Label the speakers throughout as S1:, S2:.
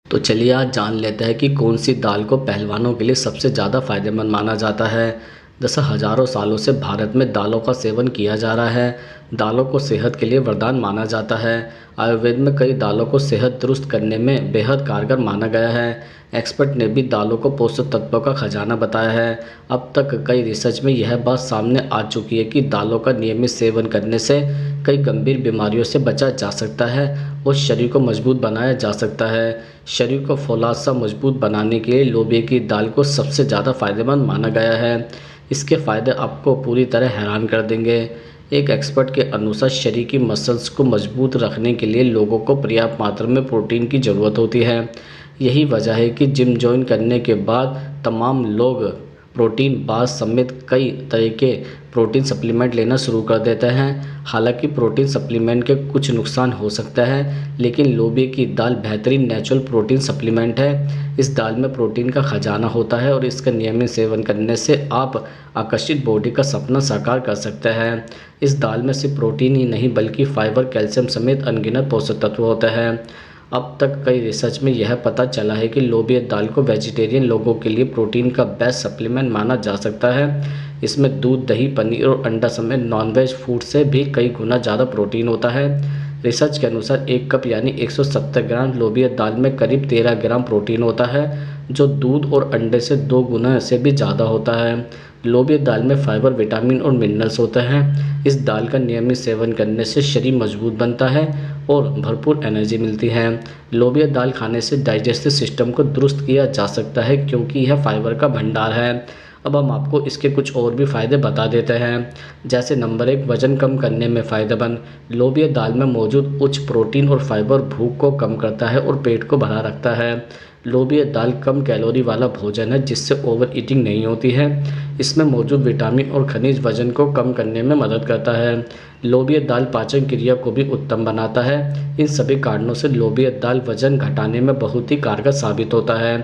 S1: तो चलिए आज जान लेते हैं कि कौन सी दाल को पहलवानों के लिए सबसे ज़्यादा फायदेमंद माना जाता है। जैसे हजारों सालों से भारत में दालों का सेवन किया जा रहा है। दालों को सेहत के लिए वरदान माना जाता है। आयुर्वेद में कई दालों को सेहत दुरुस्त करने में बेहद कारगर माना गया है। एक्सपर्ट ने भी दालों को पोषक तत्वों का खजाना बताया है। अब तक कई रिसर्च में यह बात सामने आ चुकी है कि दालों का नियमित सेवन करने से कई गंभीर बीमारियों से बचा जा सकता है और शरीर को मजबूत बनाया जा सकता है। शरीर को फौलाद सा मजबूत बनाने के लिए लोबिया की दाल को सबसे ज़्यादा फायदेमंद माना गया है। इसके फ़ायदे आपको पूरी तरह हैरान कर देंगे। एक एक्सपर्ट के अनुसार शरीर की मसल्स को मजबूत रखने के लिए लोगों को पर्याप्त मात्रा में प्रोटीन की ज़रूरत होती है। यही वजह है कि जिम ज्वाइन करने के बाद तमाम लोग प्रोटीन बार समेत कई तरह के प्रोटीन सप्लीमेंट लेना शुरू कर देते हैं। हालांकि प्रोटीन सप्लीमेंट के कुछ नुकसान हो सकता है, लेकिन लोबिया की दाल बेहतरीन नेचुरल प्रोटीन सप्लीमेंट है। इस दाल में प्रोटीन का खजाना होता है और इसका नियमित सेवन करने से आप आकर्षित बॉडी का सपना साकार कर सकते हैं। इस दाल में सिर्फ प्रोटीन ही नहीं बल्कि फाइबर, कैल्शियम समेत अनगिनत पोषक तत्व होते हैं। अब तक कई रिसर्च में यह पता चला है कि लोबिया दाल को वेजिटेरियन लोगों के लिए प्रोटीन का बेस्ट सप्लीमेंट माना जा सकता है। इसमें दूध, दही, पनीर और अंडा समेत नॉनवेज फूड से भी कई गुना ज़्यादा प्रोटीन होता है। रिसर्च के अनुसार एक कप यानी 170 ग्राम लोबिया दाल में करीब 13 ग्राम प्रोटीन होता है, जो दूध और अंडे से 2 गुना से भी ज़्यादा होता है। लोबिया दाल में फाइबर, विटामिन और मिनरल्स होते हैं। इस दाल का नियमित सेवन करने से शरीर मजबूत बनता है और भरपूर एनर्जी मिलती है। लोबिया दाल खाने से डाइजेस्टिव सिस्टम को दुरुस्त किया जा सकता है क्योंकि यह फाइबर का भंडार है। अब हम आपको इसके कुछ और भी फ़ायदे बता देते हैं। जैसे नंबर 1, वज़न कम करने में फ़ायदेमंद। लोबिया दाल में मौजूद उच्च प्रोटीन और फाइबर भूख को कम करता है और पेट को भरा रखता है। लोबिया दाल कम कैलोरी वाला भोजन है जिससे ओवर ईटिंग नहीं होती है। इसमें मौजूद विटामिन और खनिज वजन को कम करने में मदद करता है। लोबिया दाल पाचन क्रिया को भी उत्तम बनाता है। इन सभी कारणों से लोबिया दाल वजन घटाने में बहुत ही कारगर साबित होता है।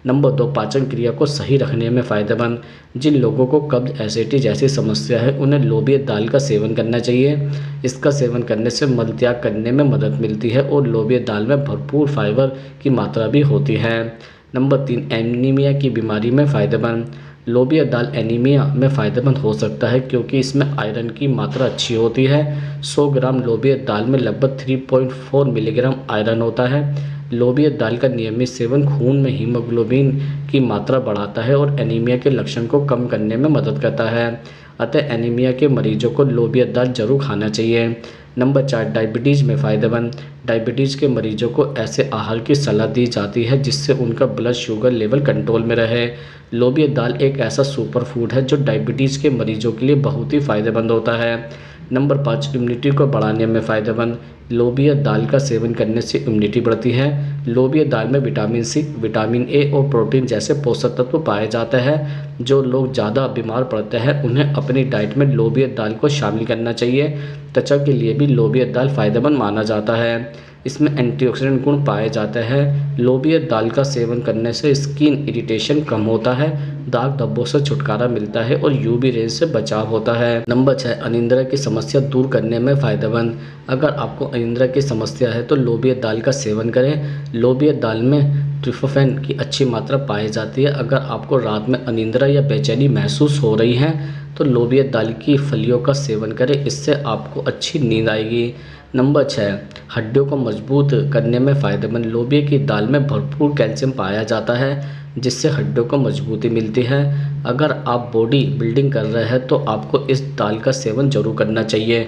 S1: नंबर 2, पाचन क्रिया को सही रखने में फ़ायदेमंद। जिन लोगों को कब्ज, एसिडिटी जैसी समस्या है उन्हें लोबिया दाल का सेवन करना चाहिए। इसका सेवन करने से मल त्याग करने में मदद मिलती है और लोबिया दाल में भरपूर फाइबर की मात्रा भी होती है। नंबर 3, एनीमिया की बीमारी में फ़ायदेमंद। लोबिया दाल एनीमिया में फ़ायदेमंद हो सकता है क्योंकि इसमें आयरन की मात्रा अच्छी होती है। 100 ग्राम लोबिया दाल में लगभग 3.4 मिलीग्राम आयरन होता है। लोबिया दाल का नियमित सेवन खून में हीमोग्लोबिन की मात्रा बढ़ाता है और एनीमिया के लक्षण को कम करने में मदद करता है। अतः एनीमिया के मरीजों को लोबिया दाल जरूर खाना चाहिए। नंबर 4, डायबिटीज़ में फ़ायदेमंद। डायबिटीज़ के मरीजों को ऐसे आहार की सलाह दी जाती है जिससे उनका ब्लड शुगर लेवल कंट्रोल में रहे। लोबिया दाल एक ऐसा सुपर फूड है जो डायबिटीज़ के मरीजों के लिए बहुत ही फ़ायदेमंद होता है। नंबर 5, इम्यूनिटी को बढ़ाने में फ़ायदेमंद। लोबिया दाल का सेवन करने से इम्यूनिटी बढ़ती है। लोबिया दाल में विटामिन सी, विटामिन ए और प्रोटीन जैसे पोषक तत्व पाए जाते हैं। जो लोग ज़्यादा बीमार पड़ते हैं उन्हें अपनी डाइट में लोबिया दाल को शामिल करना चाहिए। त्वचा के लिए भी लोबिया दाल फ़ायदेमंद माना जाता है। इसमें एंटीऑक्सीडेंट गुण पाए जाते हैं। लोबिया दाल का सेवन करने से स्किन इरिटेशन कम होता है, दाग धब्बों से छुटकारा मिलता है और यूवी रेज से बचाव होता है। नंबर 6, अनिद्रा की समस्या दूर करने में फ़ायदेमंद। अगर आपको अनिद्रा की समस्या है तो लोबिया दाल का सेवन करें। लोबिया दाल में ट्रिप्टोफैन की अच्छी मात्रा पाई जाती है। अगर आपको रात में अनिद्रा या बेचैनी महसूस हो रही है तो लोबिया दाल की फलियों का सेवन करें, इससे आपको अच्छी नींद आएगी। नंबर 6, हड्डियों को मजबूत करने में फ़ायदेमंद। लोबिया की दाल में भरपूर कैल्शियम पाया जाता है जिससे हड्डियों को मजबूती मिलती है। अगर आप बॉडी बिल्डिंग कर रहे हैं तो आपको इस दाल का सेवन जरूर करना चाहिए।